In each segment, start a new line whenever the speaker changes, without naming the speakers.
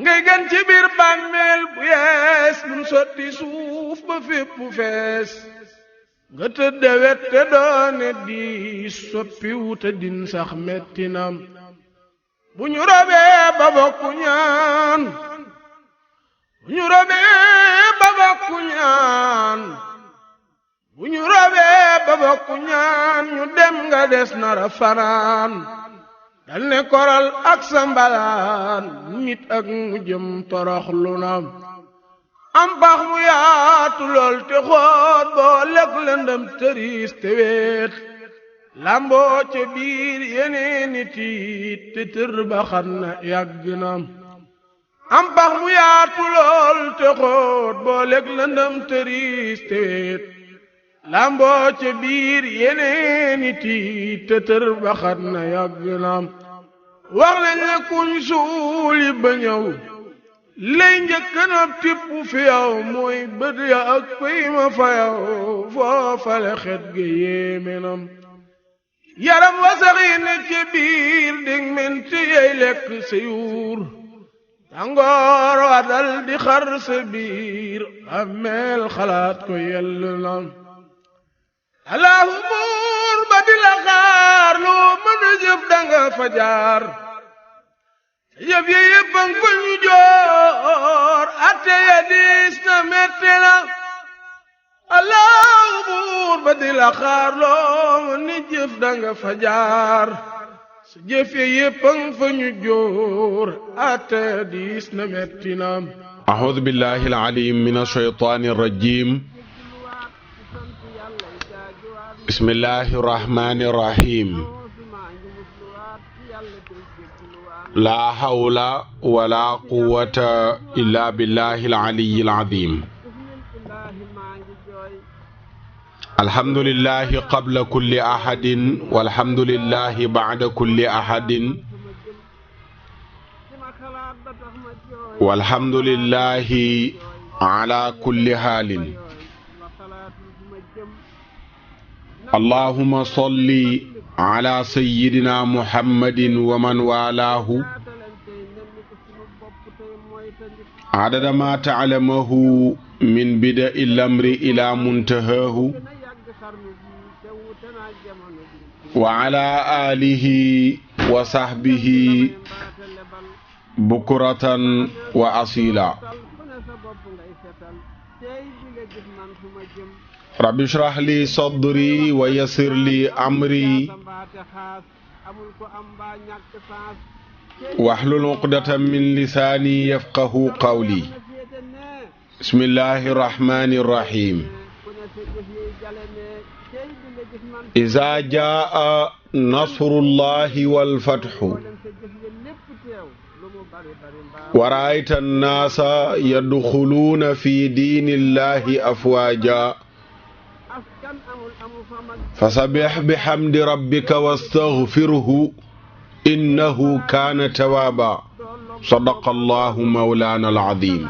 ngay gan ci biir bàmmeel bu yees buñ sotti suuf ba fépp fees nga tëdde wet te doone di soppi wuta din sax metti nam bu ñu robee ba bokku ñaan bu ñu robee ba bokku ñaan bu ñu robee ba bokku ñaan ñu dem nga des nara fanaan dal ne koral ak sambalaan nit ak mu jëm torox lu nam am pax mu yaatu lool te xoot boo lekk lëndëm tëriis te weet lamboo ca biir yeneeni tiit te tër ba xam na yàgg na am pax mu yaatu lool te xoot boo lekk lëndëm tëriis te weet lamboo ca biir yeneeni tiit te tër ba xam na yàgg na wax nañ ne kuñ suuli ba ñëw lay njëkk na tipp fi yow mooy bët ya ak pëy ma fa yow foofale xet ga yéeme nam yaram wasaxi ne ci biir dig menti yey lekk sa yuur tàngoor wa dal di xar sa biir ameel xalaat ko yell nam allahu buur ba di la xaar loo mën a jëf danga fa jaar yëf yi yëpp a ngi fa ñu joor atte ya diis na metti na allahu buur ba di la xaar loo ni jëf danga fa jaar sa jëf yi yëpp a ngi fa ñu joor atte ya diis na metti na
أعوذ بالله العليم من الشيطان الرجيم بسم الله الرحمن الرحيم لا حول ولا قوة إلا بالله العلي العظيم الحمد لله قبل كل أحد والحمد لله بعد كل أحد والحمد لله على كل حال اللهم صل على سيدنا محمد ومن والاه عدد ما تعلمه من بدء الأمر إلى منتهاه وعلى آله وصحبه بكرة وأصيلا رب اشرح لي صدري ويسر لي أمري واحلل عقدة من لساني يفقه قولي بسم الله الرحمن الرحيم إذا جاء نصر الله والفتح ورأيت الناس يدخلون في دين الله أفواجا فسبح بحمد ربك واستغفره إنه كان توابا صدق الله مولانا العظيم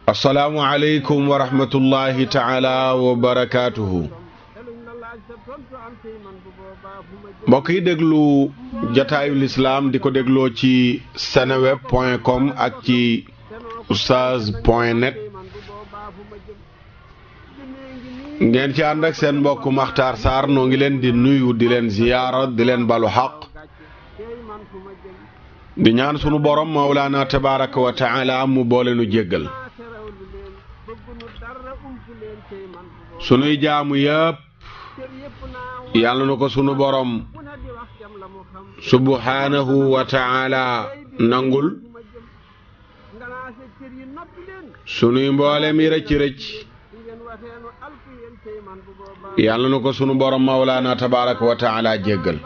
السلام عليكم ورحمة الله تعالى وبركاته mbokk yi déglu jataayu lislaam di ko dégloo ci seneweb.com ak ci oustaz.net ngeen ci ànd ak seen mbokk Makhtar Sarr noo ngi leen di nuyu di leen ziyaara di leen balu xaq di ñaan sunu borom Mawlana tabaraka wa taala mu boole nu jéggal sunuy jaamu yépp yàlla na ko sunu borom subhanahu wa taala nangul sunuy mboolem yi rëcc yàlla na ko sunu borom Mawlana tabaraka wa taala jéggal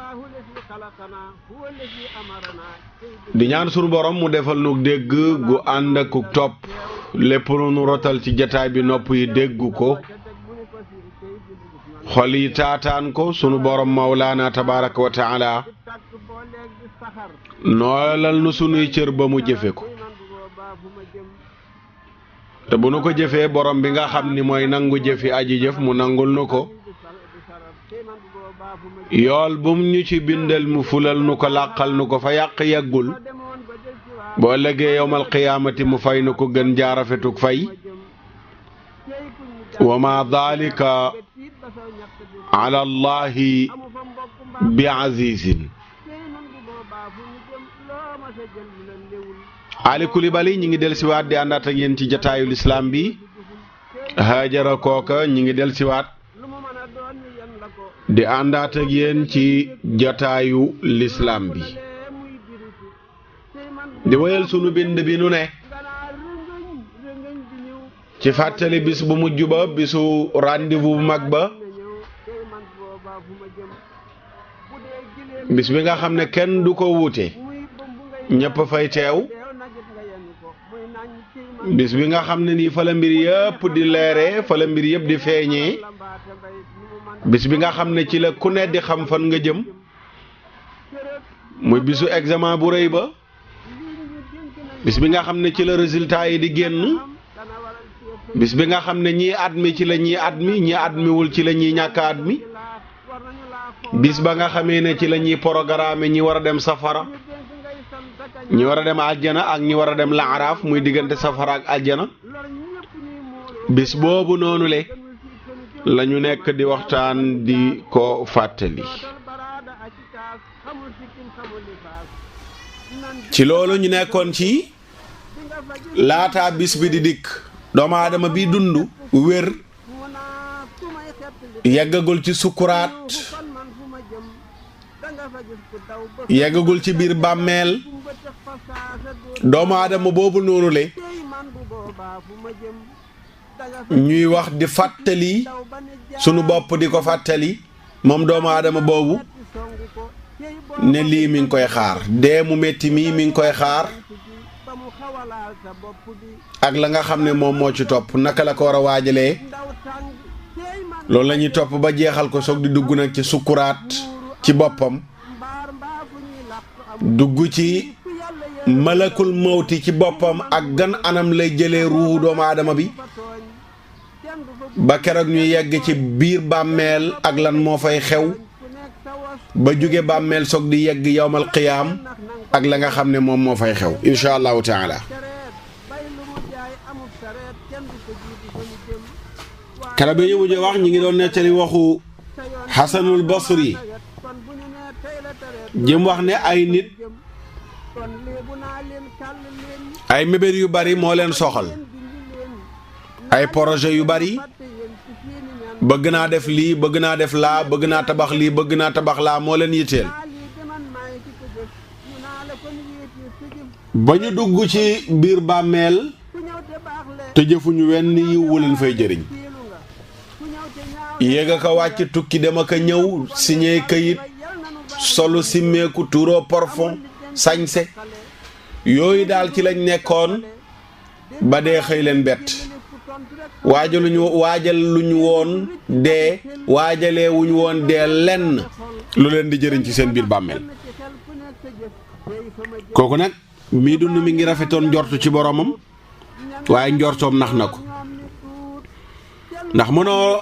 di ñaan sunu borom mu defal nu dégg gu ànd ak topp lépp lu nu rotal ci jataay bi nopp yi dégg ko xol yi taataan ko sunu borom Mawlana tabaraka wa taala nooyalal nu sunuy cër ba mu jëfe ko te bu nu ko jëfee borom bi nga xam ni mooy nangu jëfi aji jëf mu nangul nu ko yool bum ñu ci bindal mu fulal nu ko làqal nu ko fa yàq yàggul boo lëgee yowmal qiyaamati mu fay nu ko gën jaarafetuk fay wa ma dalika ala allahi bi azizin. Ali Coulibaly ñi ngi del siwaat di àndaat ak yéen ci jataayu lislaam bi. Hajara Kooka ñi ngi del siwaat di àndaat ak yéen ci jataayu lislaam bi di wéyal sunu bind bi nu ne ci fàttali bis bu mujj ba bisu rendez-vous bu mag ba bis bi nga xam ne kenn du ko wuute ñëpp fay teew bis bi nga xam ne nii fa la mbir yëpp di leere fa la mbir yëpp di feeñee bis bi nga xam ne ci la ku ne di xam fan nga jëm muy bisu examen bu rëy ba bis bi nga xam ne ci la résultat yi di génn bis bi nga xam ne ñii admi ci la ñii admi ñii admiwul ci la ñii ñàkk admi bis ba nga xamee ne ci la ñuy programme ñi war a dem safara ñi war a dem aljana ak ñi war a dem laaraaf muy diggante safara ak aljana bis boobu noonu le lañu nekk di waxtaan di ko fàttali ci loolu ñu nekkoon ci laata bis bi di dikk doomu aadama bi dund wér yeggagul ci sukuraat yeggagul ci biir bàmmeel doomu aadama boobu noonu le ñuy wax di fàttali sunu bopp di ko fàttali moom doomu aadama boobu ne lii mi ngi koy xaar dee mu metti mii mi ngi koy xaar ak la nga xam ne moom moo ci topp naka la ko war a waajalee loolu la ñuy topp ba jeexal ko soog di dugg nag ci sukkuraat ci boppam dugg ci malakul mawti ci boppam ak gan anam lay jëlee ruuxu doomu aadama bi ba keroog ñu yegg ci biir bàmmeel ak lan moo fay xew ba jóge bàmmeel soog di yegg yawmal qiyaam ak la nga xam ne moom moo fay xew insha allahu taala kara bi ñu mujjee wax ñi ngi doon nettali waxu Xasanul Basri jëm wax ne ay nit ay mébét yu bari moo leen soxal ay projet yu bari bëgg naa def lii bëgg naa def laa bëgg naa tabax lii bëgg naa tabax laa moo leen yitteel ba ñu dugg ci biir bàmmeel te jëfuñu wenn yiw wu leen fay jëriñ yéeg a ko wàcc tukki dem ak a ñëw signé kayit solu simmeeku tuuroo parfum sañse yooyu daal ci lañ nekkoon ba dee xëy leen bett waajal luñu woon dee waajalee wuñu woon dee lenn lu leen di jëriñ ci seen biir bàmmeel kooku nag mii dund mi ngi rafetoon njortu ci boromam waaye njortoom nax na ko ndax mënoo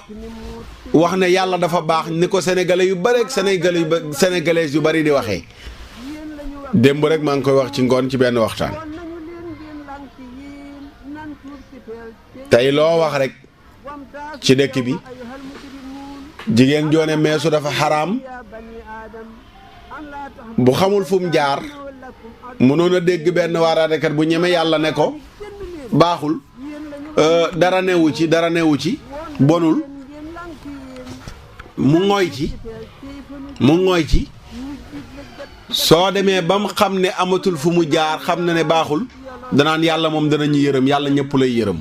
wax ne yàlla dafa baax ni ko sénégalais yu bari ak sénégalais yu bari di waxee démb rek maa ngi koy wax ci ngoon ci benn waxtaan tey loo wax rek ci dëkk bi jigéen joone meesu dafa xaraam bu xamul fu mu jaar mënoon a dégg benn waaraatekat bu ñeme yàlla ne ko baaxul dara newu ci bonul mu ngooy ci soo demee ba mu xam ne amatul fu mu jaar xam na ne baaxul danaan yàlla moom danañu yërëm yàlla ñëpp lay yërëm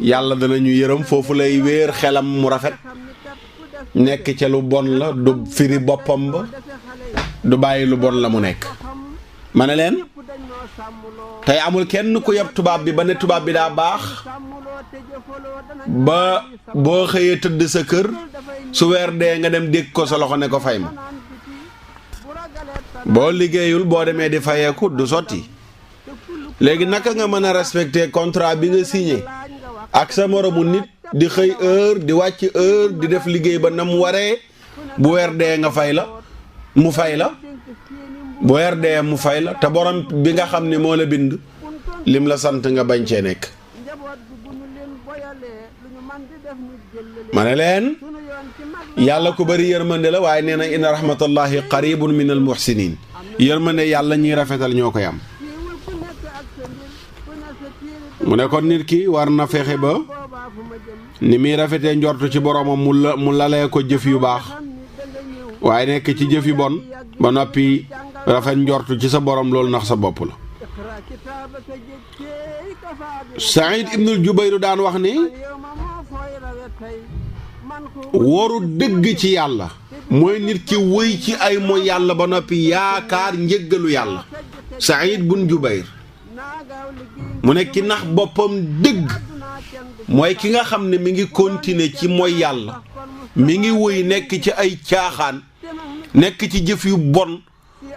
yàlla danañu yërëm foofu lay wéer xelam mu rafet nekk ca lu bon la du firi boppam ba du bàyyi lu bon la mu nekk ma ne leen tey amul kenn ku yeb tubaab bi ba ne tubaab bi daa baax ba boo xëyee tëdd sa kër su weer dee nga dem dégg ko sa loxo ne ko fay ma boo liggéeyul boo demee di fayeeku du sotti léegi naka nga mën a respecter contrat bi nga signé ak sa moromu nit di xëy heure di wàcc heure di def liggéey ba na mu waree bu weer dee nga fay la mu fay la bu weer dee mu fay la te borom bi nga xam ne moo la bind lim la sant nga bañ cee nekk. ma ne leen yàlla ku bari yërmande la waaye nee na inna rahmatallahi qaribun min al muhsinin yërmande yàlla ñuy rafetal ñoo koy am. mu ne kon nit ki war na fexe ba ni muy rafetee njortu ci boromam mu lalee ko jëf yu baax waaye nekk ci jëf yu bon ba noppi rafet njortu ci sa borom loolu nax sa bopp la. Saïd ibnul Jubayr daan wax ni waru dëgg ci yàlla mooy nit ki wëy ci ay mooy yàlla ba noppi yaakaar njëggalu yàlla. Saïd bun Jubayr mu ne ki nax boppam dëgg mooy ki nga xam ne mi ngi continuer ci mooy yàlla mi ngi wëy nekk ci ay caaxaan nekk ci jëf yu bon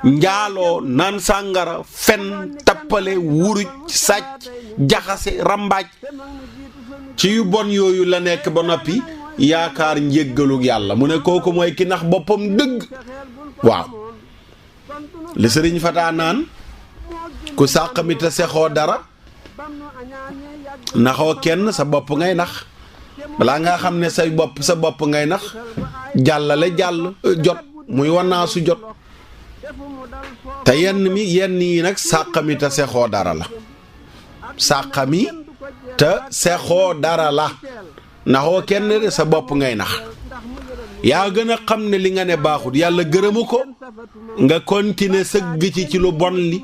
njaaloo naan sàngara fen tappale wuruj sàcc jaxase rambaaj ci yu bon yooyu la nekk ba noppi yaakaar njéggalug yàlla mu ne kooku mooy ki nax boppam dëgg. waaw li sëriñ Fataa naan ku sàq mi te sexoo dara naxoo kenn sa bopp ngay nax balaa nga xam ne sa bopp ngay nax jàllale jot muy wannaasu jot te yenn yi nag sàq mi te sexoo dara la sàq mi te sexoo dara la naxoo kenn de sa bopp ngay nax yaa gën a xam ne li nga ne baaxut yàlla gërëmu ko nga continuer sëgg ci lu bon li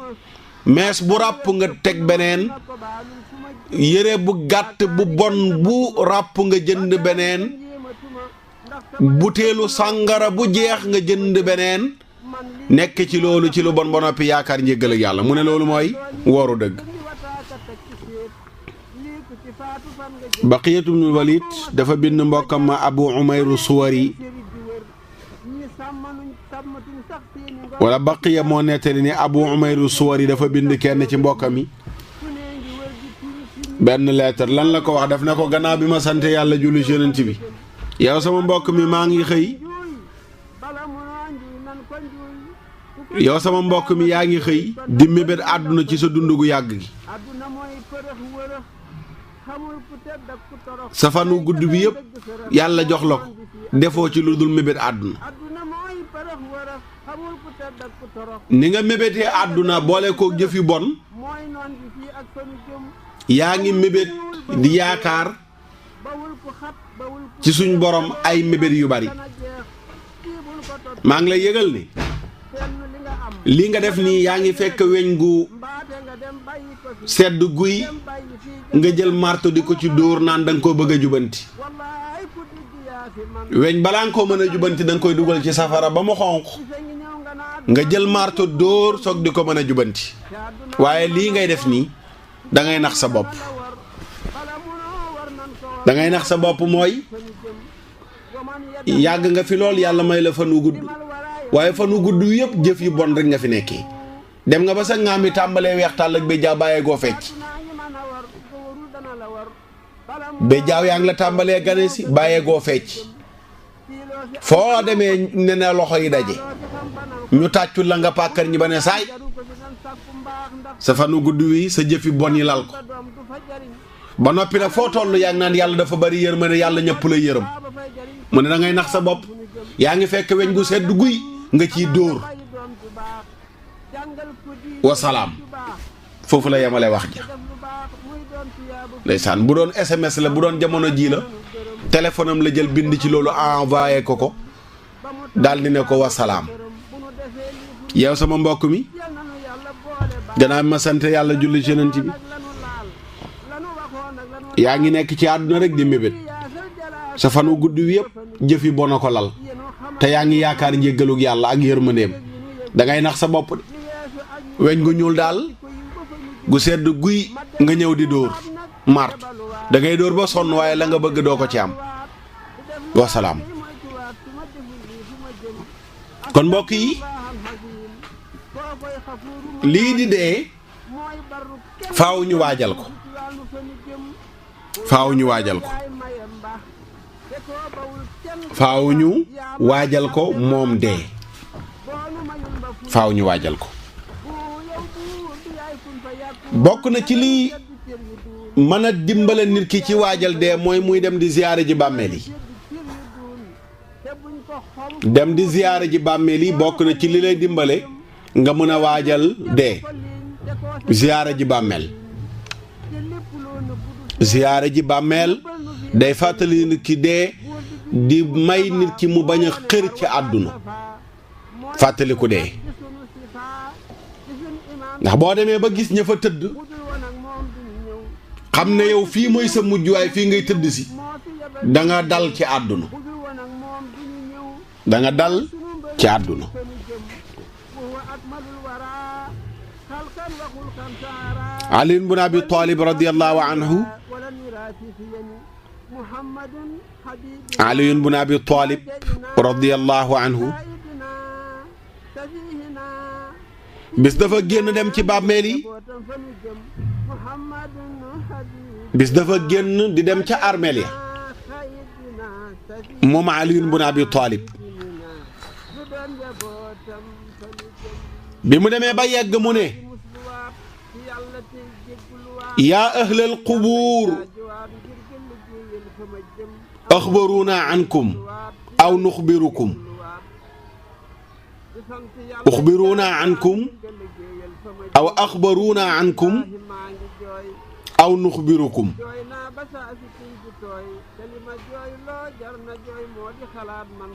mees bu ràpp nga teg beneen yére bu gàtt bu bon bu ràpp nga jënd beneen butéelu sàngara bu jeex nga jënd beneen nekk ci loolu ci lu bon ba noppi yaakaar njéggal ak yàlla mu ne loolu mooy wooru dëgg. Baqiyatu bnul Walid dafa bind mbokkam ma Abu Umayru Suwari wala Baqiya moo nettali ni Abu Umayru Suwari dafa bind kenn ci mbokkam mi benn lettre lan la ko wax def na ko gannaaw bi ma sant yàlla julli ci Yonent bi yow sama mbokk mi maa ngi xëy yow sama mbokk mi yaa ngi xëy di mébét àdduna ci sa dund gu yàgg gi sa fanu gudd bi yëpp yàlla jox la ko defoo ci lu dul mébét àdduna ni nga mébétee àdduna boole koo jëf yu bon yaa ngi mébét di yaakaar ci suñ borom ay mébét yu bari maa ngi lay yëgal ni li nga def nii yaa ngi fekk weñ gu sedd guy nga jël marto di ko ci dóor naan da nga koo bëgg a jubanti weñ balaa nga koo mën a jubanti da nga koy dugal ci safara ba mu xonq nga jël marto dóor soog di ko mën a jubanti waaye lii ngay def nii da ngay nax sa bopp da ngay nax sa bopp mooy yàgg nga fi lool yàlla may la fan wu gudd waaye fan wu gudd yëpp jëf yu bon rek nga fi nekkee dem nga ba sa ngaam yi tàmbalee weextaal ak béjjaaw bàyyee goo fecc béjjaaw yaa ngi la tàmbalee gane si bàyyee goo fecc foo demee ne na loxo yi daje ñu tàccul la nga pàkkar ñi ba ne saay sa fanu gudd wi sa jëfi bon yi lal ko ba noppi nag foo toll yaa ngi naan yàlla dafa bari yërmande yàlla ñëpp la yërëm mu ne da ngay nax sa bopp yaa ngi fekk weñ gu sedd guy nga ciy dóor wasalaam foofu la yemale wax ja ndeysaan bu doon SMS la bu doon jamono ji la téléphone am la jël bind ci loolu envoyé ko daal di ne ko wasalaam yow sama mbokk mi gannaaw ma sant yàlla julli ci Yonent bi yaa ngi nekk ci àdduna rek di mébét sa fanu gudd wi yëpp jëf yi bon a ko lal te yaa ngi yaakaar njéggalug yàlla ak yërmandeem da ngay nax sa bopp de weñ gu ñuul daal gu sedd guy nga ñëw di dóor mart da ngay dóor ba sonn waaye la nga bëgg doo ko ci am wasalaam. kon mbokk yi lii di dee faaw ñu waajal ko faaw ñu waajal ko moom dee faaw ñu waajal ko bokk na ci lii mën a dimbale nit ki ci waajal dee mooy muy dem di ziyaare ji bàmmeel yi dem di ziyaare ji bàmmeel yi bokk na ci li lay dimbale nga mën a waajal dee ziyaare ji bàmmeel ziyaare ji bàmmeel day fàttali nit ki dee di may nit ki mu bañ a xër ci àdduna fàttaliku dee ndax boo demee ba gis ña fa tëdd xam ne yow fii mooy sa mujj waaye fii ngay tëdd si da nga dal ci àdduna da nga dal ci àdduna Ali ibn Abi Talib radiyallahu anhu Ali ibn Abi Talib radiyallahu anhu bis dafa génn dem ci bàmmeel yi bis dafa génn di dem ca armeel ya moom Ali ibn Abi Talib bi mu demee ba yegg mu ne yaa ahlal qubuur axbaruuna ankum aw nuxbirukum uxbiruuna ankum aw axbaruuna ankum aw nuxbirukum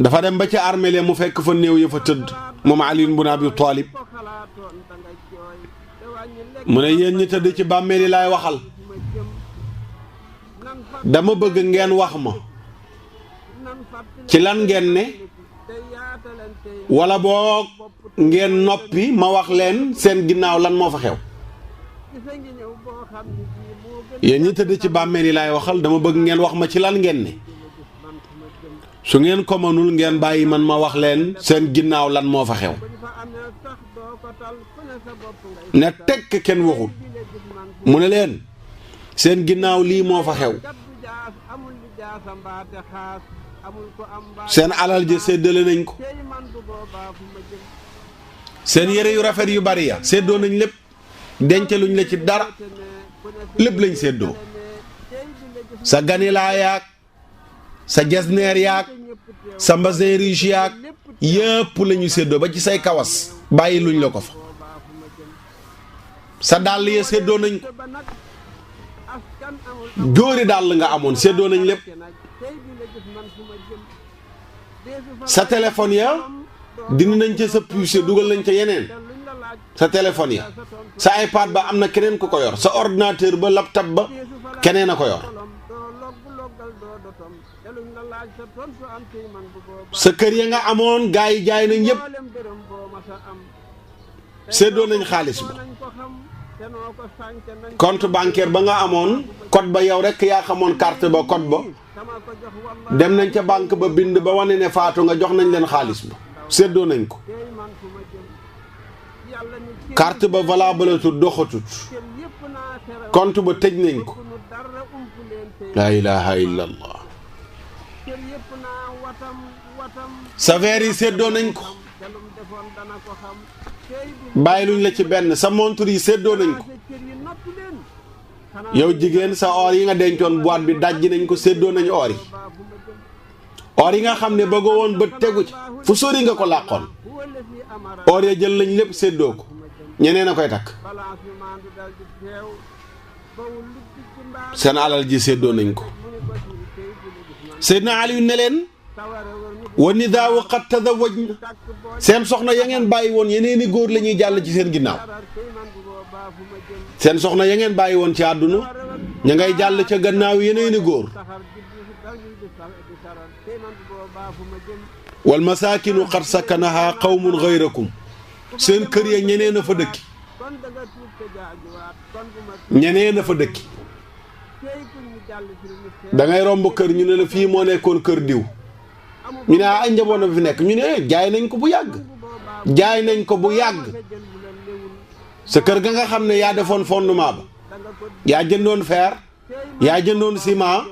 dafa dem ba ca armeel mu fekk fa néew ya fa tëdd moom Ali ibn Abi Talib mu ne yéen ñi tëdd ci bàmmeel yi laay waxal dama bëgg ngeen wax ma ci lan ngeen ne wala boog ngeen noppi ma wax leen seen ginnaaw lan moo fa xew yéen ñi tëdd ci bàmmeel yi laay waxal dama bëgg ngeen wax ma ci lan ngeen ne su ngeen ko mënul ngeen bàyyi man ma wax leen seen ginnaaw lan moo fa xew ne tekk kenn waxul mu ne leen seen ginnaaw lii moo fa xew seen alal ji séddale nañ ko seen yére yu rafet yu bari ya séddoo nañ lépp dencaluñ la ci dara lépp lañ séddoo sa ganilaa yaag sa jesneer yaag sa mbasin riche yaag yëpp lañu séddoo ba ci say kawas bàyyi luñ la ko fa sa dàll ya séddoo nañ ko jóori dàll nga amoon séddoo nañ lépp sa téléphone ya dindi nañ ca sa puce dugal nañ ca yeneen sa téléphone ya sa iPad ba am na keneen ku ko yor sa ordinateur ba laptop ba keneen a ko yor sa kër ya nga amoon gaa yi jaay nañ yëpp séddoo nañ xaalis ba compte bancaire ba nga amoon code ba yow rekk yaa xamoon carte ba code ba dem nañ ca banque ba bind ba wane ne faatu nga jox nañ leen xaalis ba séddoo nañ ko carte ba valable tut doxatut compte ba tëj nañ ko laa ilaha illa allah sa verre yi séddoo nañ ko bàyyi luñ la ci benn sa montre yi séddoo nañ ko yow jigéen sa or yi nga dencoon boîte bi dajji nañ ko séddoo nañ or yi or yi nga xam ne bëggoo woon bët tegu ci fu sori nga ko làqoon or ya jël nañ lépp séddoo ko ñeneen a koy takk seen alal ji séddoo nañ ko Seydina Ali ne leen wa nidaawu qad tazawwajna seen soxna ya ngeen bàyyi woon yeneeni góor la ñuy jàll ci seen ginnaaw seen soxna ya ngeen bàyyi woon ci àdduna ña ngay jàll ca gannaaw yeneeni góor wal masaakinu qad sakanaha qawmun ghayrakum seen kër ya ñeneen a fa dëkki ñeneen a fa dëkki da ngay romb kër ñu ne la fii moo nekkoon kër diw ñu ne ay njaboot na fi nekk ñu ne jaay nañ ko bu yàgg jaay nañ ko bu yàgg sa kër ga nga xam ne yaa defoon fondement ba yaa jëndoon fer yaa jëndoon ciment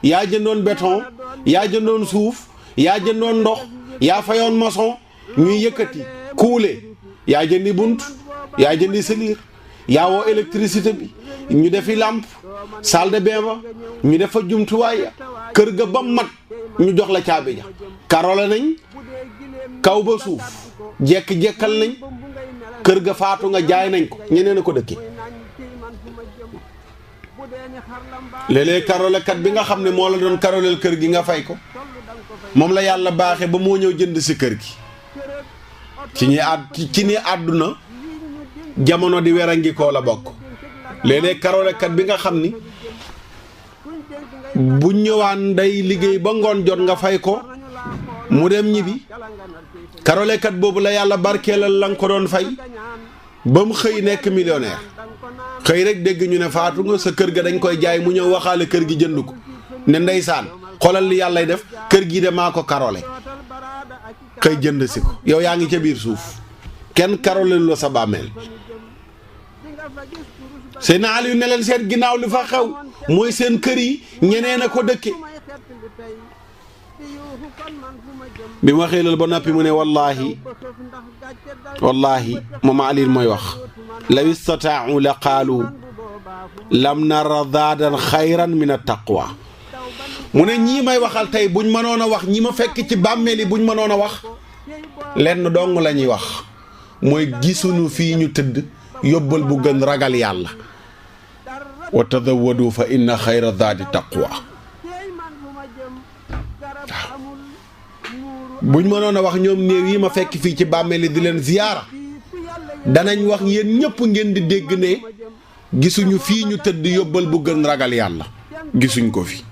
yaa jëndoon béton yaa jëndoon suuf yaa jëndoon ndox yaa fayoon maçon ñuy yëkkati kuule yaa jëndi bunt yaa jëndi seliir yaa woo électricité bi ñu defi lampe salle de bain ba ñu def fa jumtuwaay ya kër ga ba mat ñu jox la caabi ja karole nañ kaw ba suuf jekk-jekkal nañ kër ga faatu nga jaay nañ ko ñeneen a ko dëkke léeg-léeg karolekat bi nga xam ne moo la doon karoleel kër gi nga fay ko moom la yàlla baaxe ba moo ñëw jënd si kër gi ci ni àdduna jamono di werangi koo la bokk léeg-léeg karolekat bi nga xam ni bu ñëwaan day liggéey ba ngoon jot nga fay ko mu dem ñibbi karolekat boobu la yàlla barkeelal la nga ko doon fay ba mu xëy nekk millionnaire xëy rek dégg ñu ne faatu nga sa kër ga dañ koy jaay mu ñëw waxaale kër gi jënd ko ne ndeysaan xoolal li yàllay def kër gi de maa ko karole xëy jënd si ko yow yaa ngi ca biir suuf kenn karole lu la sa bàmmeel seen Aliou ne leen seet ginnaaw li fa xew mooy seen kër yi ñeneen a ko dëkke bi ma waxee loolu ba noppi mu ne wallaahi moom Aliou mooy wax law istataau la qaalu lam nara zaadan xayran min at-taqwa mu ne ñii may waxal tey buñ mënoon a wax ñi ma fekk ci bàmmeel yi buñ mënoon a wax lenn dong la ñuy wax mooy gisuñu fii ñu tëdd yóbbal bu gën ragal yàlla wa tazawwadu fa inna xayra zaadi taqwa buñ mënoon a wax ñoom néew yi ma fekk fii ci bàmmeel yi di leen ziyaara danañ wax yéen ñëpp ngeen di dégg ne gisuñu fii ñu tëdd yóbbal bu gën ragal yàlla gisuñ ko fi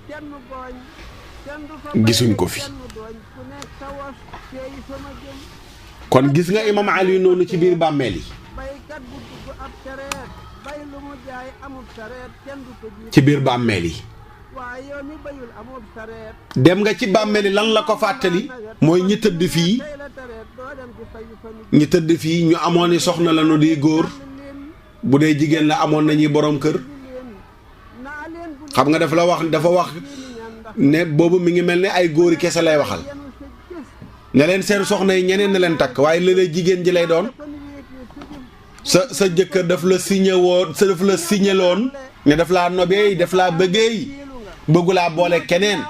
kon gis nga imam Ali noonu ci biir bàmmeel yi dem nga ci bàmmeel yi lan la ko fàttali mooy ñi tëdd fii ñu amoon ni soxna la nu di góor bu dee jigéen la amoon nañuy borom kër xam nga dafa wax ne boobu mi ngi mel ne ay góori kese lay waxal ne leen seen soxna yi ñeneen na leen takk waaye léeg-léeg jigéen ji lay doon sa jëkkër daf la signé loon ne daf laa nobee daf laa bëggu laa boole keneen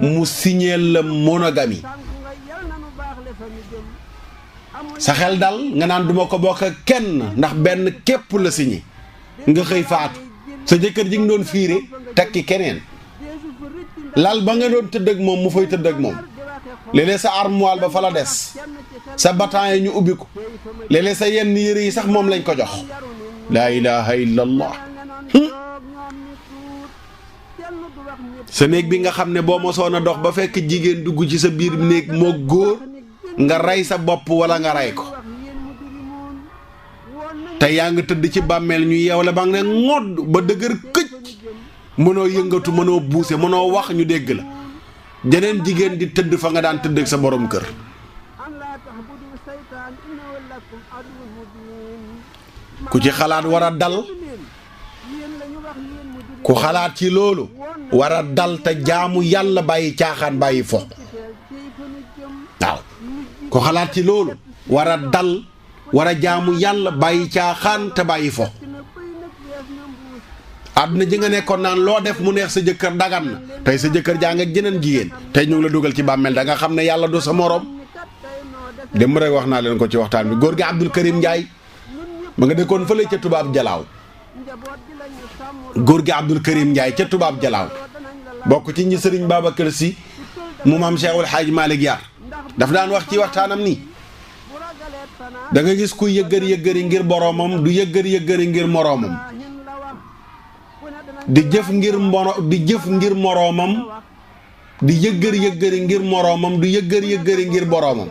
mu signé la monogamie sa xel dal nga naan duma ko bokk ak kenn ndax benn képp la signé nga xëy faatu sa jëkkër ji nga doon fiire takki keneen lal ba nga doon tëdd ak moom mu fay tëdd ak moom léeg-léeg sa armoire ba fa la des sa batan yi ñu ubbi ko léeg-léeg sa yenn yére yi sax moom lañ ko jox laa ilaha illallah sa néeg bi nga xam ne boo mosoon a dox ba fekk jigéen dugg ci sa biir néeg moo góor nga rey sa bopp wala nga rey ko te yaa ngi tëdd ci bàmmeel ñu yeew la ba nga ne ngodd ba dëgër këcc mënoo yëngatu mënoo buuse mënoo wax ñu dégg la jeneen jigéen di tëdd fa nga daan tëdd ak sa borom kër ku ci xalaat war a dal ku xalaat ci loolu war a dal te jaamu yàlla bàyyi caaxaan bàyyi fo waaw ku xalaat ci loolu war a dal war a jaamu yàlla bàyyi caaxaan te bàyyi fo àdduna ji nga nekkoon naan loo def mu neex sa jëkkër dagan na tey sa jëkkër jaa nga jeneen jigéen tey ñu ngi la dugal ci bàmmeel da nga xam ne yàlla du sa moroom dem rek wax naa leen ko ci waxtaan bi góor gi Abdul Karim Ndiaye ma nga dëkkoon fële ca tubaab jalaaw góor gi Abdul Karim Ndiaye ca tubaab jalaaw bokk ci ñi sëriñ Babacar Si mu maam Cheikhul Hadj Malick Yar daf daan wax ci waxtaanam ni da nga gis ku yëggëri ngir boroomam du yëggëri ngir moroomam di jëf ngir moroomam di yëggëri ngir moroomam du yëggëri ngir boroomam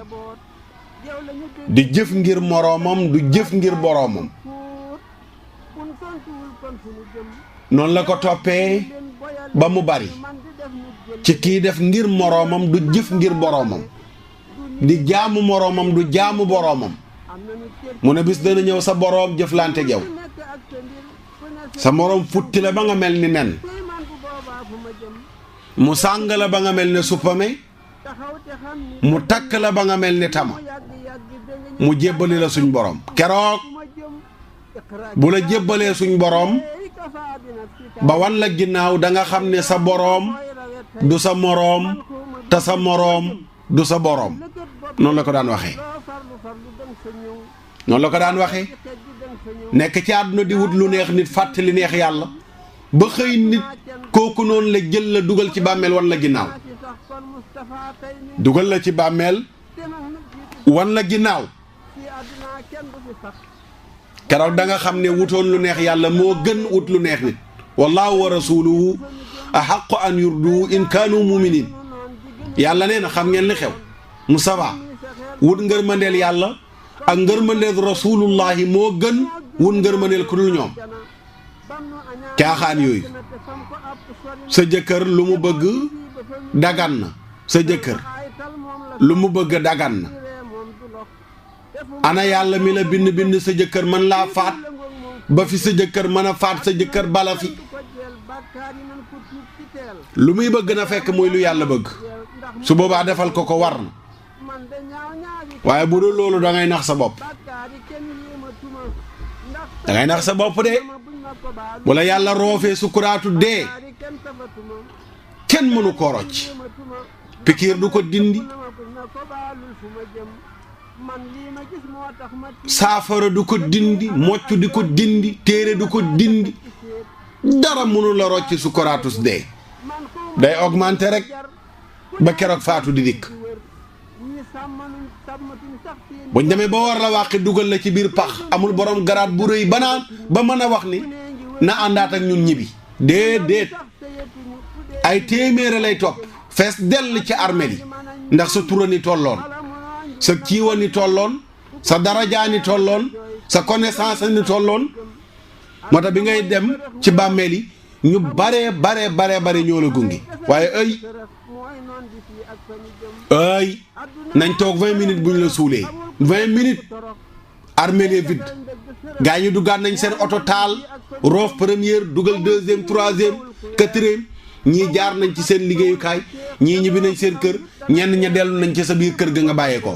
di jëf ngir moroomam du jëf ngir boroomam noonu la ko toppee ba mu bari ci kii def ngir moroomam du jëf ngir boroomam di jaamu moroomam du jaamu boroomam mu ne bis dana ñëw sa boroom jëflante yow sa moroom futti la ba nga mel ni nen mu sàng la ba nga mel ne suppame mu takk la ba nga mel ne tama mu jébbali la suñ borom keroog bu la jébbalee suñ borom ba wan la ginnaaw da nga xam ne sa boroom du sa moroom te sa moroom du sa boroom noonu la ko daan waxee nekk ci àdduna di wut lu neex nit fàtte li neex yàlla ba xëy nit kooku noonu la jël la dugal ci bàmmeel wan la ginnaaw dugal la ci bàmmeel wan la ginnaaw keroog da nga xam ne wutoon lu neex yàlla moo gën wut lu neex nit wallahu wa rasuluhu ahaqqu an yurdu in kaanu muminin yàlla nee na xam ngeen li xew Mustafa wut ngërmandeel yàlla ak ngërmandeel rasulullahi moo gën wut ngërmandeel ku dul ñoom caaxaan yooyu sa jëkkër lu mu bëgg dagan na sa jëkkër lu mu bëgg dagan na ana yàlla mi la bind sa jëkkër mën laa faat ba fi sa jëkkër mën a faat sa jëkkër bala fi lu muy bëgg na fekk mooy lu yàlla bëgg su boobaa defal ko war na waaye bu dul loolu da ngay nax sa bopp de wala yàlla roofee sukuraatu dee kenn mënu ko rocc pikiir du ko dindi saafara du ko dindi mocc di ko dindi téere du ko dindi dara mënu la rocc sukuraatus dee day augmenter rek ba keroog faatu di dikk buñ demee ba war la wàqi dugal la ci biir pax amul borom garaat bu rëy banaan ba mën a wax ni na àndaat ak ñun ñibbi déedéet ay téeméere lay topp fees dell ci armeel yi ndax sa tura ni tolloon sa kiiwa ni tolloon sa darajaa ni tolloon sa connaissance ni tolloon moo tax bi ngay dem ci bàmmeel yi ñu bare ñoo la gunge waaye ay nañ toog 20 minutes bu ñu la suulee 20 minutes armeel yi vide gaa ñu duggaat nañ seen oto taal roof première dugal deuxième troisième quatrième ñii jaar nañ ci seen liggéeyukaay ñii ñibbi nañ seen kër ñenn ña dellu nañ ci sa biir kër ga nga bàyyee ko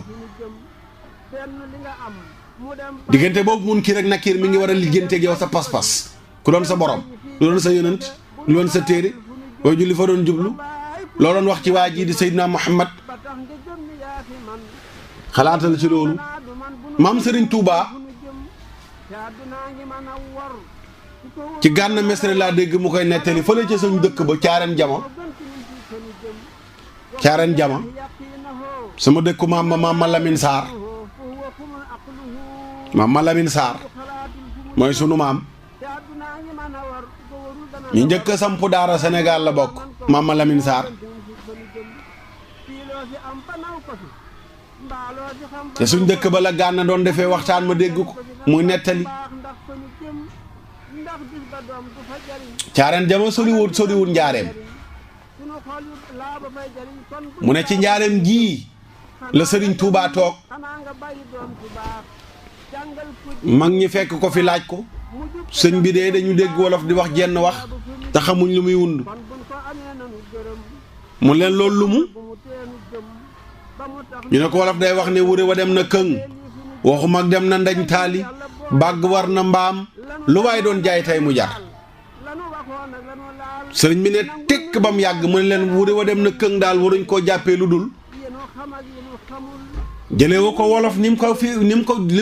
diggante boobu mun kii rek nakiir mi ngi war a liggéenteeg yow sa pas-pas ku doon sa borom lu doon sa yonent lu doon sa téere waaye julli fa doon jublu loo doon wax ci waa ji di Seydina Muhammad xalaatal ci loolu maam Serigne Touba ci Gana Messere laa dégg mu koy nettali fële ca suñ dëkk ba caaren jama sama dëkku maam Lamine Sarr mooy sunu maam ñu njëkk a sampu daara Sénégal la bokk maam Lamine Sarr te suñ dëkk ba la Gana doon defee waxtaan ma dégg ko muy nettali caaren jama soriwul njaareem mu ne ci njaareem gii la Sëriñ Tuubaa toog mag ñi fekk ko fi laaj ko sëñ bi de dañu dégg wolof di wax jenn wax te xamuñ lu muy wund mu leen loolu lu mu ñu ne ko wolof day wax ne wure wa dem na këng waxu mag dem na ndañ taali bàgg war na mbaam lu waay doon jaay tey mu jar sëriñ bi ne tekk ba mu yàgg mu ne leen wure wa dem na këng daal waruñ koo jàppee lu dul jëlee wa ko wolof ni mu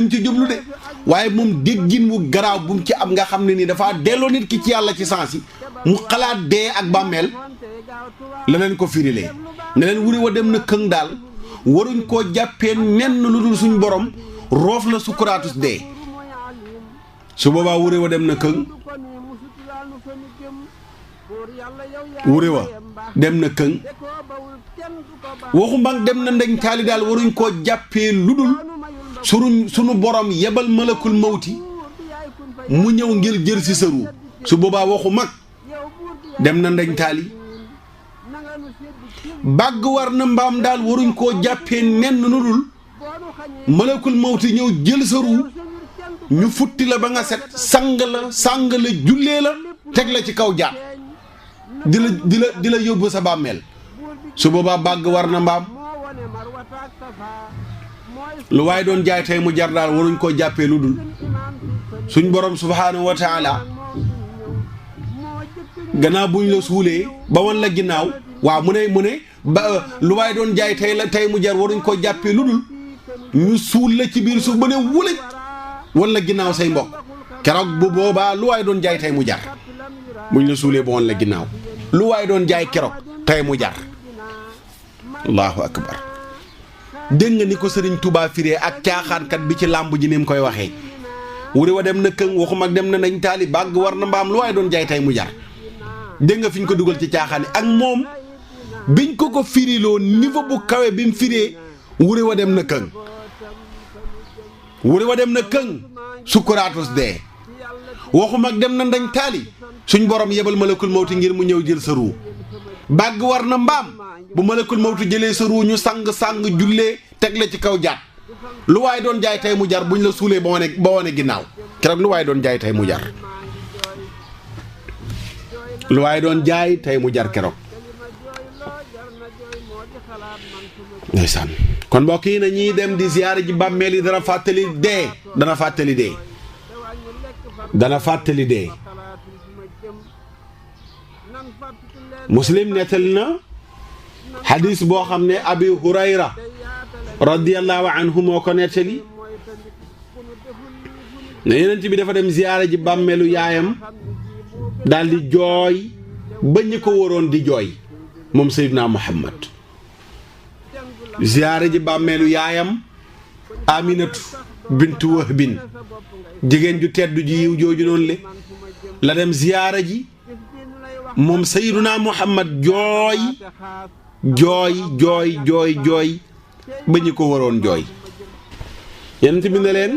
ci jublu de waaye moom déggin wu garaaw bu mu ci am nga xam ne nii dafa delloo nit ki ci yàlla ci sens yi mu xalaat dee ak bàmmeel la leen ko firilee ne leen wure wa dem na këng daal waruñ koo jàppee nenn lu dul suñ borom roof la sukuraatus dee su boobaa wure wa dem na këng wure wa dem na këng waxu mbag dem na ndañ taali daal waruñ koo jàppee lu dul sunu borom yebal malakul mawti mu ñëw ngir jër si sa ruu su boobaa waxu mag dem na ndañ taali bàgg war na mbaam daal waruñ koo jàppee nenn nu dul malakul mawti ñëw jël sa ruu ñu futti la ba nga set sang la jullee la teg la ci kaw jaat di la yóbbu sa bàmmeel su boobaa bàgg war na mbaam lu waaye doon jaay tey mu jar daal waruñ koo jàppee lu dul suñ borom subhaanahu wa taala gannaaw buñ la suulee ba wan la ginnaaw waaw mu ne ba lu waaye doon jaay tey mu jar waruñ koo jàppee lu dul ñu suul la ci biir suuf ba ne wulaj wan la ginnaaw say mbokk keroog bu boobaa lu waaye doon jaay tey mu jar buñ la suulee ba wan la ginnaaw lu waaye doon jaay keroog tey mu jar allahu akbar dégg nga ni ko sëriñ Touba firee ak caaxaankat bi ci làmb ji ni mu koy waxee wuri wa dem na këng waxum ak dem na nañ taali bàgg war na mbaam lu waaye doon jaay tey mu jar dégg nga fi ñu ko dugal ci caaxaan yi ak moom biñ ko firiloo niveau bu kawe bi mu firee wuri wa dem na këng wuri wa dem na këng sukkuraatus dee waxum ak dem na ndañ taali suñ borom yebal malakul mawti ngir mu ñëw jël sa ruu bàgg war na mbaam bu malakul mawti jëlee sa ruu ñu sang jullee teg la ci kaw jaat lu waaye doon jaay tey mu jar buñ la suulee ba wane ginnaaw keroog lu waaye doon jaay tey mu jar lu waaye doon jaay tey mu jar keroog ndeysaan kon mbokk yi na ñiy dem di ziyaare ji bàmmeel yi dana fàttali dee muslim nettali na xadis boo xam ne abi hurayra radiyallahu anhu moo ko nettali ne yonent bi dafa dem ziyaare ji bàmmeelu yaayam daal di jooy ba ñi ko waroon di jooy moom Seydina Muhammad ziyaare ji bàmmeelu yaayam Aminatu bintu Wahbin jigéen ju tedd ji yiw jooju noonu le la dem ziyaare ji moom Seydina Muhammad jooy ba ñi ko waroon jooy yonent bi ne leen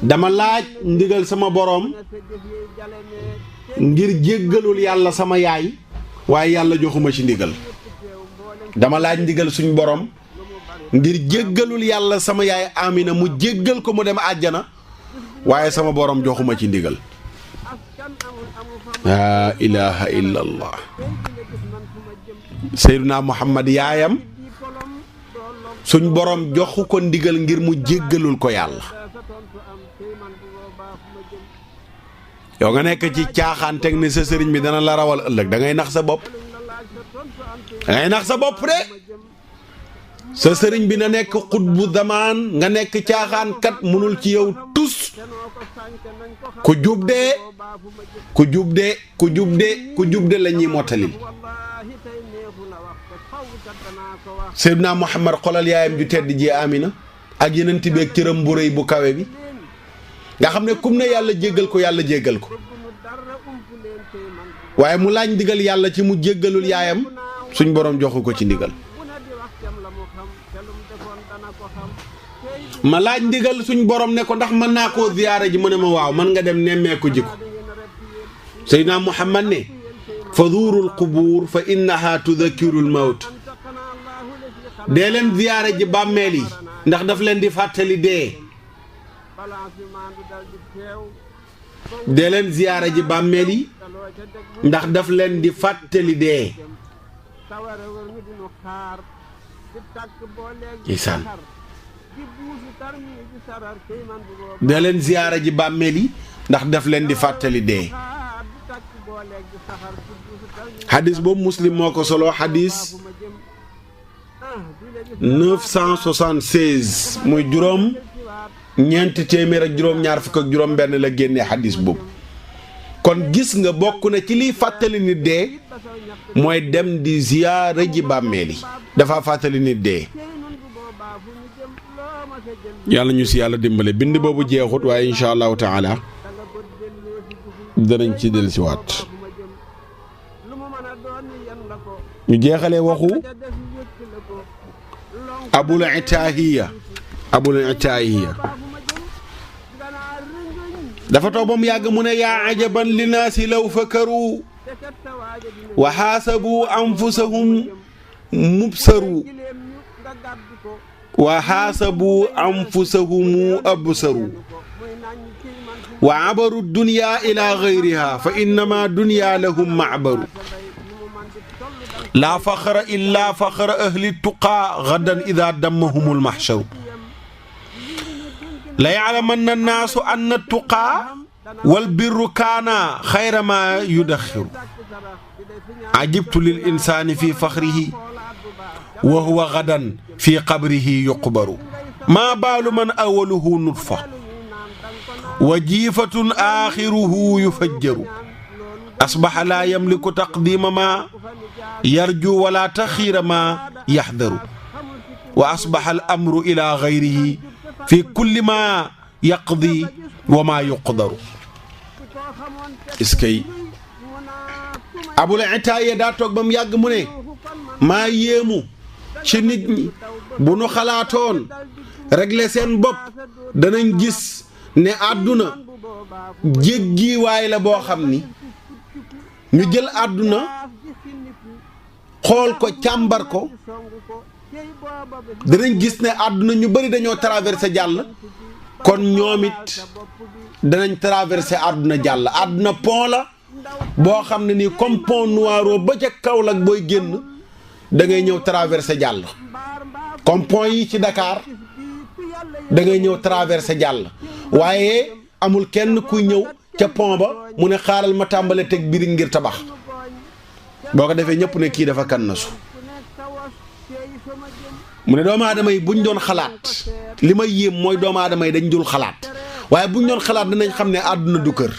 dama laaj ndigal sama boroom ngir jéggalul yàlla sama yaay waaye yàlla joxuma ci ndigal dama laaj ndigal suñ boroom ngir jéggalul yàlla sama yaay Amina mu jéggal ko mu dem àjjana waaye sama boroom joxuma ci ndigal laa ilaaha illallah Seydina Muhammad yaayam suñ boroom joxu ko ndigal ngir mu jéggalul ko yàlla yow nga nekk ci caaxaan teg ne sa sëriñ bi dana la rawal ëllëg da ngay nax sa bopp de sa sëriñ bi na nekk xutbu zamaan nga nekk caaxaan kat mënul ci yow tus ku jub de la ñuy mottalil Seydina Muhammad xolal yaayam ju tedd ji Amina ak yeneen tibeeg cëram bu rëy bu kawe bi nga xam ne kum ne yàlla jéggal ko waaye mu laaj ndigal yàlla ci mu jéggalul yaayam suñ boroom joxu ko ci ndigal ma laaj ndigal suñ boroom ne ko ndax mën naa koo ziyaara ji mu ne ma waaw mën nga dem nemmeeku ji ko Seydina Muhammad ne fa zuurul qubuur fa innaha tudhakkirul mawt dee leen ziyaara ji bàmmeel yi ndax daf leen di fàttali dee dee leen ziyaara ji bàmmeel yi ndax daf leen di fàttali dee isaan dee leen ziyaara ji bàmmeel yi ndax daf leen di fàttali dee xadis boobu muslim moo ko solo xadis 976 muy ñeenti téeméer ak juróom-ñaar fukk ak juróom-benn la génnee xadis boobu kon gis nga bokk na ci liy fàttali nit dee mooy dem di ziyaara ji bàmmeel yi dafa fàttali nit dee yàlla ñu si yàlla dimbale bind boobu jeexut waaye incha allahu taala danañ ci dellusiwaat ñu jeexalee waxu abul itaahiya dafa toog ba mu yàgg mu ne yaa ajaban linaasi law fakaru wa xaasabu anfusahum mubsaru wa xaasabu anfusahumu absaru wa abaru dunya ila gayriha fa innama dunya lahum macbaru laa faxra illa faxra ahli tuqaa gadan ida dammahum almaxcharu la yaclamanna annaasu anna tuqaa walbirru kaana xayra ma yudaxiru ajibtu lil insaani fi faxrihi wa huwa gadan fi qabrihi yuqbaru maa baalu man awaluhu nutfa wa jiifatun aaxiruhu yufajjaru asbaxa laa yamliku taqdiima maa yarju wala taxiira maa yaxdaru wa asbaxa al amru ila gayrihi fi kulli maa yaqdi wa maa yuqdaru. iskay Abul Ataaya daa toog ba mu yàgg mu ne maa yéemu ci nit ñi bu nu xalaatoon régler seen bopp danañ gis ne àdduna jéggiwaay la boo xam ni ñu jël àdduna xool ko càmbar ko danañ gis ne àdduna ñu bari dañoo traversé jàll kon ñoom it danañ traversé àdduna jàll. àdduna pont la boo xam ne nii comme pont Noiro ba ca Kaolack booy génn da ngay ñëw traversé jàll comme pont yi ci Dakar da ngay ñëw traversé jàll waaye amul kenn kuy ñëw ca pont ba mu ne xaaral ma tàmbale teg birig ngir tabax boo ko defee ñëpp ne kii dafa kan na su mu ne doomu aadama yi buñ doon xalaat li ma yéem mooy doomu aadama yi dañ dul xalaat waaye buñ doon xalaat dinañ xam ne àdduna du kër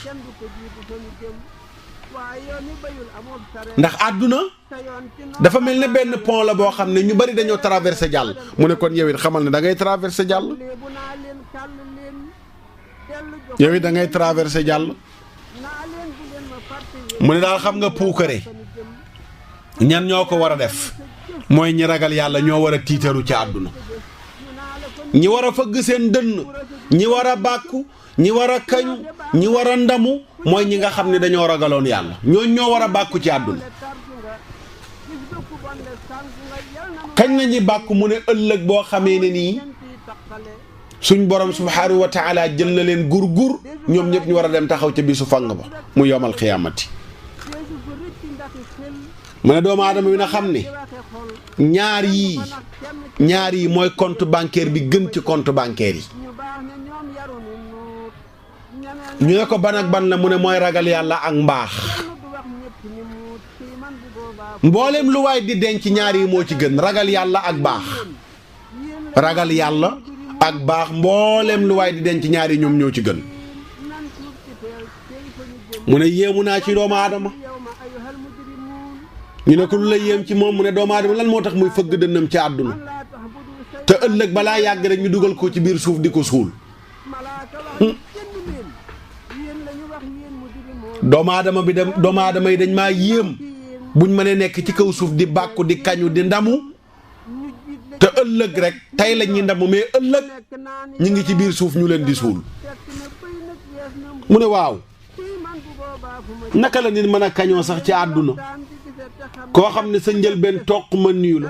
ndax àdduna dafa mel ne benn pont la boo xam ne ñu bari dañoo traversé jàll mu ne kon yow it xamal ne da ngay traversé jàll yow it da ngay traversé jàll mu ne daal xam nga puukare ñan ñoo ko war a def mooy ñi ragal yàlla ñoo war a tiitaru ci àdduna ñi war a fëgg seen dënn ñi war a bàkku ñi war a kañu ñi war a ndamu mooy ñi nga xam ne dañoo ragaloon yàlla ñooñ ñoo war a bàkku ci àdduna kañ la ñuy bàkku mu ne ëllëg boo xamee ne nii suñ borom subhaanahu wa taala jël na leen gur ñoom ñëpp ñu war a dem taxaw ca bisu fang ba mu yomal xiyaamati mu ne doomu aadama bi na xam ne ñaar yii mooy compte bancaire bi gën ci compte bancaire yi ñu ne ko ban ak ban la mu ne mooy ragal yàlla ak mbaax mboolem lu waay di denc ñaar yi moo ci gën ragal yàlla ak baax ragal yàlla ak baax mboolem lu waay di denc ñaar yi ñoom ñoo ci gën mu ne yéemu naa ci doomu aadama ñu ne ko lu la yéem ci moom mu ne doomu aadama lan moo tax muy fëgg dënnam ci àdduna te ëllëg balaa yàgg rek ñu dugal ko ci biir suuf di ko suul doomu aadama yi dañ maa yéem buñ mënee nekk ci kaw suuf di bàkku di kañu di ndamu te ëllëg rek tey la ñuy ndamu mais ëllëg ñu ngi ci biir suuf ñu leen di suul mu ne waaw naka la nit mën a kañoo sax ci àdduna koo xam ne sa njëlbeen toq ma niyu la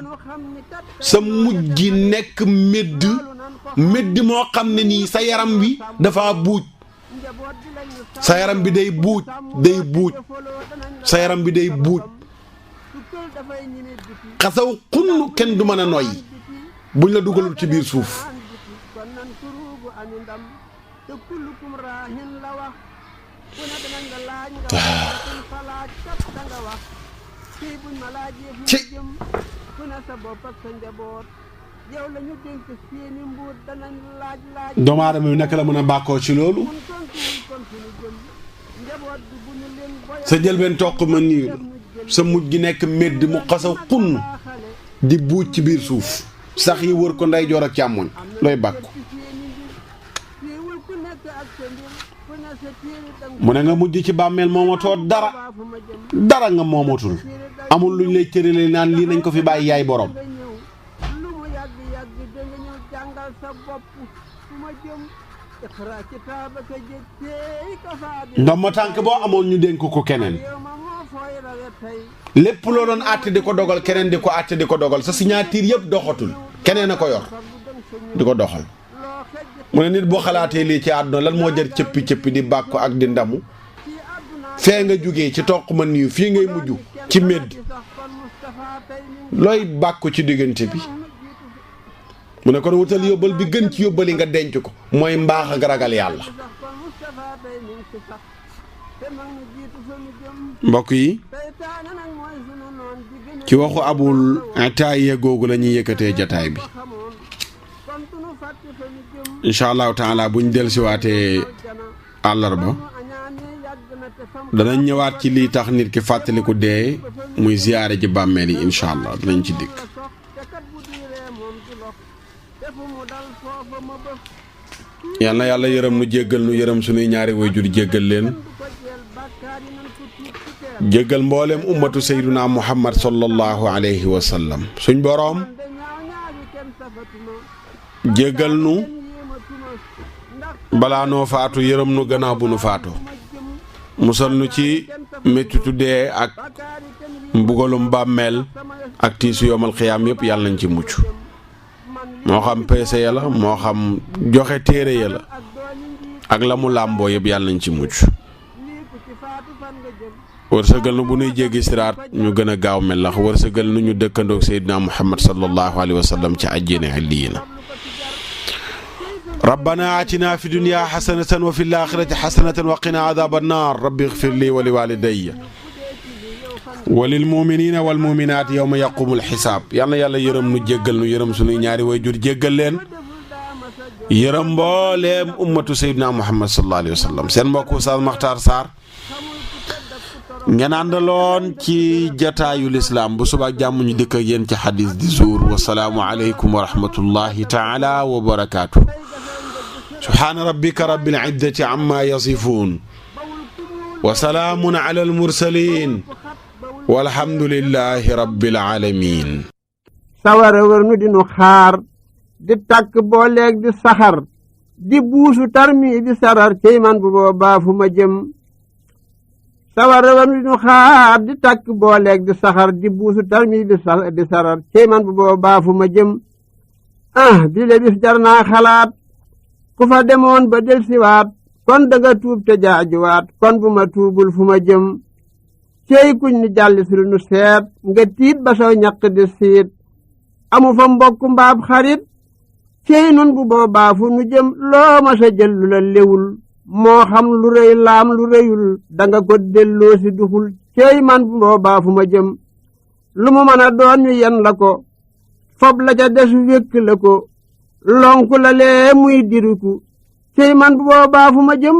sa mujj gi nekk médd moo xam ne nii sa yaram wi dafa buuj sa yaram bi day buuj sa yaram bi day buuj xasaw xunn kenn du mën a noyyi buñ la dugalul ci biir suuf ci doomu aadama bi naka la mën a bàkkoo ci loolu sa njëlbeen toq ma nii sa mujj gi nekk médd mu xasaw xunn di buuj ci biir suuf sax yi wër ko ndeyjoor ak càmmoñ looy bàkku mu ne nga mujj ci bàmmeel moomatoo dara nga moomatul amul luñ lay cërale naan lii nañ ko fi bàyyi yaay borom ndomba tànk boo amoon ñu dénk ko keneen lépp loo doon àtte di ko dogal keneen di ko àtte di ko dogal sa signature yëpp doxatul keneen a ko yor di ko doxal mu ne nit boo xalaatee lii ci àdduna lan moo jar cëppi di bàkku ak di ndamu fee nga jógee ci toq ma niiw fii ngay mujj ci médd looy bàkku ci diggante bi mu ne kon wutal yóbbal bi gën ci yóbbali nga denc ko mooy mbaax ak ragal yàlla mbokk yi ci waxu abul ataaya googu la ñuy yëkkatee jataay bi incha allahu taala buñ dellusiwaatee àllarba danañ ñëwaat ci lii tax nit ki fàttaliku dee muy ziyaare ji bàmmeel yi incha allah dinañ ci dikk yal na yàlla yërëm nu jéggal nu yërëm sunuy ñaari waajur jéggal leen jéggal mboolem ummatu sayyiduna muhammad sallallahu alayhi wa sallam suñ boroom jéggal nu balaa noo faatu yërëm nu gannaaw bu nu faatu musal nu ci mettitu dee ak mbugalum bàmmeel ak tiisu yoomal xiyaam yëpp yàlla nañ ci mucc moo xam peese ya la moo xam joxe téere ya la ak la mu làmboo yëpp yàlla nañ ci mucc wërsëgal nu bu nuy jéggi siraat ñu gën a gaaw mel lax wërsëgal nu ñu dëkkandoog seydina muhammad sallallahu alayhi wa sallam ci àjjana aliyina ربنا آتنا في الدنيا حسنة وفي الآخرة حسنة وقنا عذاب النار رب اغفر لي ولوالدي وللمؤمنين والمؤمنات يوم يقوم الحساب يالنا يالا يرم نو جيغال نو يرم سوني ñaari waajur jéggal leen yërëm mbooleem ummatu sayyidina muhammad sallallahu alayhi wa sallam seen mbokk Oustaz Makhtar Sarr ngeen àndaloon ci jataayu lislaam bu suba jàmm ñu dëkk ak yéen ci xadis di jour wasalaamu aleykum wa rahmatullahi taala wa barakaatu subhaana rabbika rabbil izzati amma yasifuun wa salaamun ala almursaliin walhamdulillahi rabbil aalamiin
sawara wër nu dinu xaar di takk booleeg di saxar di buusu tarmi di sarar cey man bu boobaa fu ma jëm sawara wër nu dinu xaar di takk booleeg di saxar di buusu tarmi di sarar cey man bu boobaa fu ma jëm di le bis jar naa xalaat ku fa demoon ba del siwaat kon danga tuub te jaajuwaat kon bu ma tuubul fu ma jëm cey kuñ ni jàlli sul nu seet nga tiit ba saw ñaq di siit amu fa mbokk mbaab xarit cey nun bu boobaa fu nu jëm loo ma sa jël lu la léwul moo xam lu rëy laam lu rëyul danga ko delloo si duxul cey man bu boobaa fu ma jëm lu mu mën a doon ñu yen la ko fob la ca des wékk la ko lonku la lee muy diriku cey man bu boobaa fu ma jëm